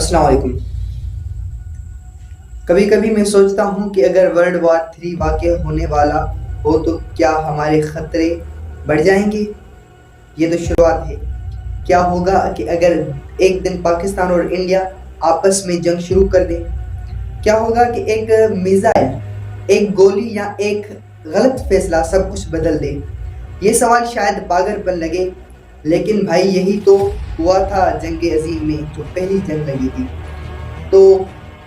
السلام علیکم۔ کبھی کبھی میں سوچتا ہوں کہ اگر ورلڈ وار 3 واقع ہونے والا ہو تو کیا ہمارے خطرے بڑھ جائیں گے؟ یہ تو شروعات ہے۔ کیا ہوگا کہ اگر ایک دن پاکستان اور انڈیا آپس میں جنگ شروع کر دیں؟ کیا ہوگا کہ ایک میزائل، ایک گولی یا ایک غلط فیصلہ سب کچھ بدل دے؟ یہ سوال شاید پاگل پن لگے، لیکن بھائی یہی تو ہوا تھا جنگ عظیم میں جو پہلی جنگ لگی تھی۔ تو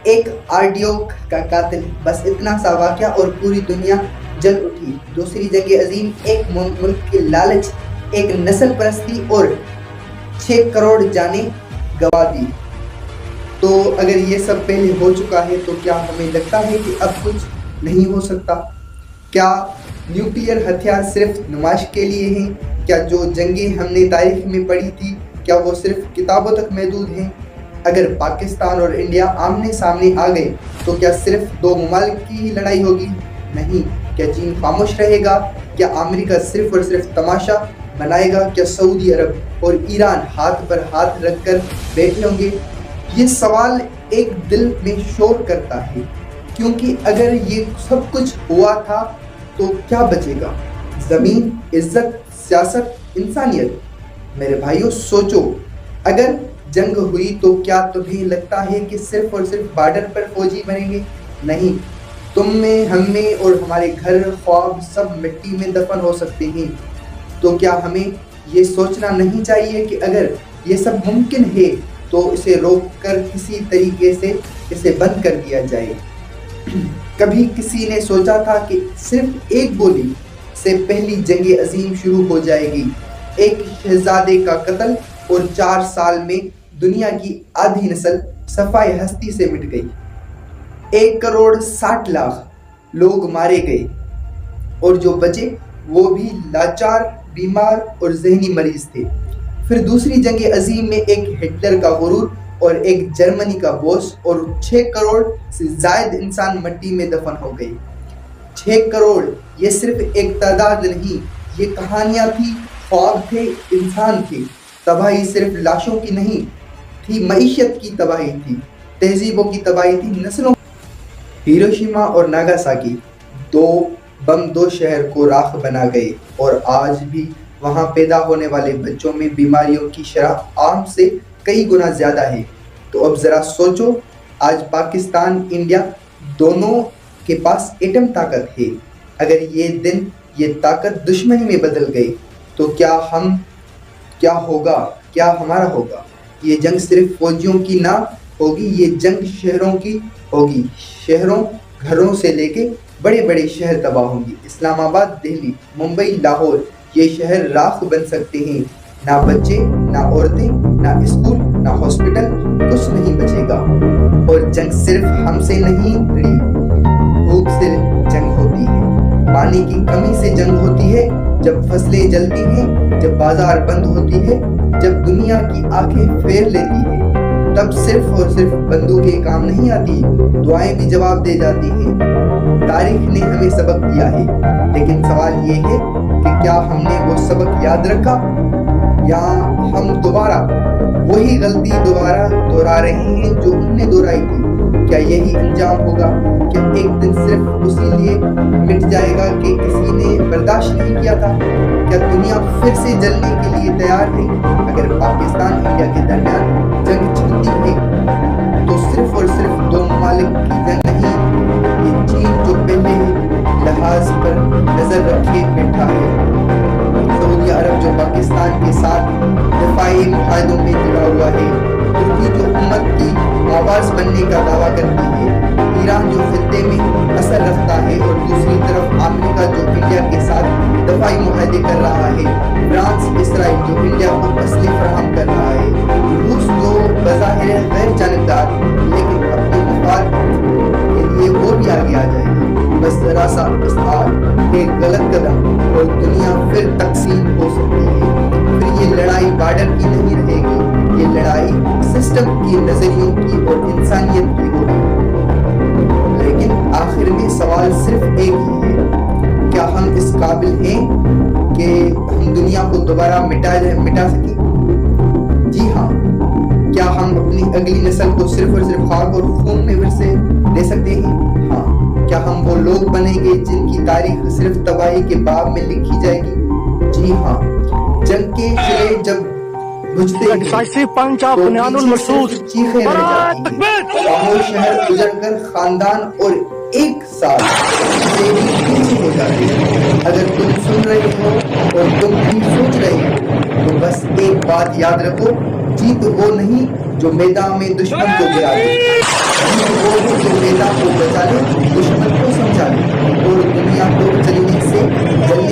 ایک آرڈیو کا قاتل، بس اتنا سا واقعہ اور پوری دنیا جل اٹھی۔ دوسری جنگ عظیم ایک ملک کی لالچ، ایک نسل پرستی اور 6 کروڑ جانیں گنوا دی۔ تو اگر یہ سب پہلے ہو چکا ہے تو کیا ہمیں لگتا ہے کہ اب کچھ نہیں ہو سکتا؟ کیا نیوکلیئر ہتھیار صرف نمائش کے لیے ہیں؟ کیا جو جنگیں ہم نے تاریخ میں پڑھی تھی کیا وہ صرف کتابوں تک محدود ہیں؟ اگر پاکستان اور انڈیا آمنے سامنے آ گئے تو کیا صرف 2 ممالک کی ہی لڑائی ہوگی؟ نہیں۔ کیا چین خاموش رہے گا؟ کیا امریکہ صرف اور صرف تماشا بنائے گا؟ کیا سعودی عرب اور ایران ہاتھ پر ہاتھ رکھ کر بیٹھے ہوں گے؟ یہ سوال ایک دل میں شور کرتا ہے، کیونکہ اگر یہ سب کچھ ہوا تھا تو کیا بچے گا؟ زمین، عزت، سیاست، انسانیت؟ میرے بھائیوں سوچو، اگر جنگ ہوئی تو کیا تمہیں لگتا ہے کہ صرف اور صرف بارڈر پر فوجی بنیں گے؟ نہیں، تم میں، ہم میں اور ہمارے گھر، خواب سب مٹی میں دفن ہو سکتے ہیں۔ تو کیا ہمیں یہ سوچنا نہیں چاہیے کہ اگر یہ سب ممکن ہے تو اسے روک کر کسی طریقے سے اسے بند کر دیا جائے؟ کبھی کسی نے سوچا تھا کہ صرف ایک گولی سے پہلی جنگ عظیم شروع ہو جائے گی؟ ایک شہزادے کا قتل اور 4 سال میں دنیا کی آدھی نسل صفائے ہستی سے مٹ گئی۔ 1 کروڑ 60 لاکھ لوگ مارے گئے اور جو بچے وہ بھی لاچار، بیمار اور ذہنی مریض تھے۔ پھر دوسری جنگ عظیم میں ایک ہٹلر کا غرور اور ایک جرمنی کا بوس اور 6 کروڑ سے زائد انسان مٹی میں دفن ہو گئے۔ 6 کروڑ یہ صرف ایک تعداد نہیں، یہ کہانیاں تھی، خواب تھے، انسان تھے۔ تباہی صرف لاشوں کی نہیں تھی، معیشت کی تباہی تھی، تہذیبوں کی تباہی تھی، نسلوں۔ ہیروشیما اور ناگاساکی، 2 بم 2 شہر کو راکھ بنا گئے، اور آج بھی وہاں پیدا ہونے والے بچوں میں بیماریوں کی شرح عام سے کئی گنا زیادہ ہے۔ تو اب ذرا سوچو، آج پاکستان، انڈیا دونوں کے پاس ایٹم طاقت ہے۔ اگر یہ دن، یہ طاقت دشمنی میں بدل گئی تو کیا ہوگا؟ کیا ہمارا ہوگا؟ یہ جنگ صرف فوجیوں کی نہ ہوگی، یہ جنگ شہروں کی ہوگی۔ شہروں، گھروں سے لے کے بڑے بڑے شہر تباہ ہوں گے۔ اسلام آباد، دہلی، ممبئی، لاہور، یہ شہر راکھ بن سکتے ہیں۔ نہ بچے، نہ عورتیں، نہ اسکول، نہ ہاسپٹل، کچھ نہیں بچے گا۔ اور جنگ صرف ہم سے نہیں لڑی، بھوک سے جنگ ہوتی ہے، پانی کی کمی سے جنگ ہوتی ہے، جب فصلیں جلتی ہیں، جب بازار بند ہوتی ہے، جب دنیا کی آنکھیں پھیر لیتی ہے، تب صرف اور صرف بندوقیں کام نہیں آتی، دعائیں بھی جواب دے جاتی ہیں۔ تاریخ نے ہمیں سبق دیا ہے، لیکن سوال یہ ہے کہ کیا ہم نے وہ سبق یاد رکھا، یا ہم دوبارہ وہی غلطی دہرا رہے ہیں جو ہم نے دہرائی تھی؟ کیا یہی انجام ہوگا؟ کیا ایک دن صرف اسی لیے مٹ جائے گا کہ کسی نے برداشت نہیں کیا تھا؟ کیا دنیا پھر سے جلنے کے لیے تیار ہے؟ اگر پاکستان انڈیا کے درمیان جنگ چھڑتی ہے تو صرف اور صرف 2 ممالک کی جنگ نہیں، یہ چین جو پہلے لحاظ پر نظر رکھے بیٹھا ہے، سعودی عرب جو پاکستان کے ساتھ دفاعی معاہدوں میں جڑا ہوا ہے، ترکی جو امت کی آواز بننے کا دعویٰ کرتی ہے، ایران جو خطے میں اثر رکھتا ہے، اور دوسری طرف امریکہ جو انڈیا کے ساتھ دفاعی معاہدے کر رہا ہے، فرانس، اسرائیل جو انڈیا کو اسلحے فراہم کر رہا ہے، روس جو بظاہر غیر جانبدار لیکن اپنے مفاد کے لیے وہ بھی آگے آ جائے گا۔ بس ذرا سا استعار، ایک غلط قدم اور دنیا پھر تقسیم ہو سکتی ہے۔ پھر یہ لڑائی بارڈر کی نہیں رہے گی، یہ لڑائی سسٹم کی، نظریوں کی اور انسانیت کی ہوگی۔ لیکن آخر میں سوال صرف ایک ہی ہے، کیا ہم اس قابل ہیں کہ ہم دنیا کو دوبارہ مٹا سکیں؟ جی ہاں، کیا ہم اپنی اگلی نسل کو صرف اور صرف خاک اور خون میں ورثے دے سکتے ہیں؟ ہاں۔ کیا ہم وہ لوگ بنیں گے جن کی تاریخ صرف تباہی کے باب میں لکھی جائے گی؟ جی ہاں۔ جنگ کے شعلے جب بجھتے ہیں تو پیچھے صرف چیخیں رہ جاتی ہیں، خاموش شہر اجڑ کر خاندان اور ایک ساتھ سے بھی پیچھے ہو جاتے ہیں۔ اگر تم سن رہے ہو اور تم بھی سوچ رہے ہو تو بس ایک بات یاد رکھو، جیت وہ نہیں جو میدان میں دشمن کو گرا دے، جیت وہ ہے جو میدان کو بچا لے، دشمن کو سمجھا لے اور دنیا کو جلنے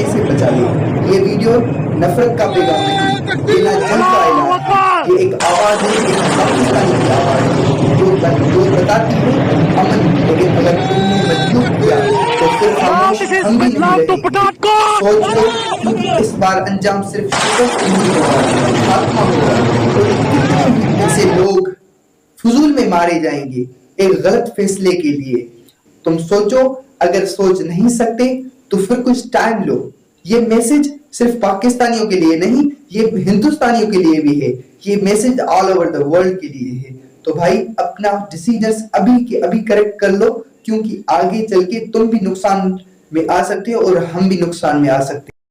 سے بچا لے۔ یہ ویڈیو نفرت کا پیغام نہیں، یہ نہ جنگ کا اعلان ہے، یہ ایک آواز ہے، ایک پاکستانی کی آواز ہے جو بتاتی ہے امن، لیکن اگر تم نے مجبور کیا تو پھر خاموش ہم بھی نہیں رہیں گے۔ سوچ لو، کیونکہ اس بار انجام صرف شکست نہیں ہوگا، خاتمہ ہوگا، اور کتنے ہی ایسے لوگ فضول میں مارے جائیں گے ایک غلط فیصلے کے لیے۔ تم سوچو، اگر سوچ نہیں سکتے تو پھر کچھ ٹائم لو۔ یہ میسج صرف پاکستانیوں کے لیے نہیں، یہ ہندوستانیوں کے لیے بھی ہے، یہ message all over the world کے لیے ہے۔ تو بھائی اپنا ڈیسیجنز ابھی کے ابھی کریکٹ کر لو، کیونکہ آگے چل کے تم بھی نقصان میں آ سکتے ہو اور ہم بھی نقصان میں آ سکتے ہیں۔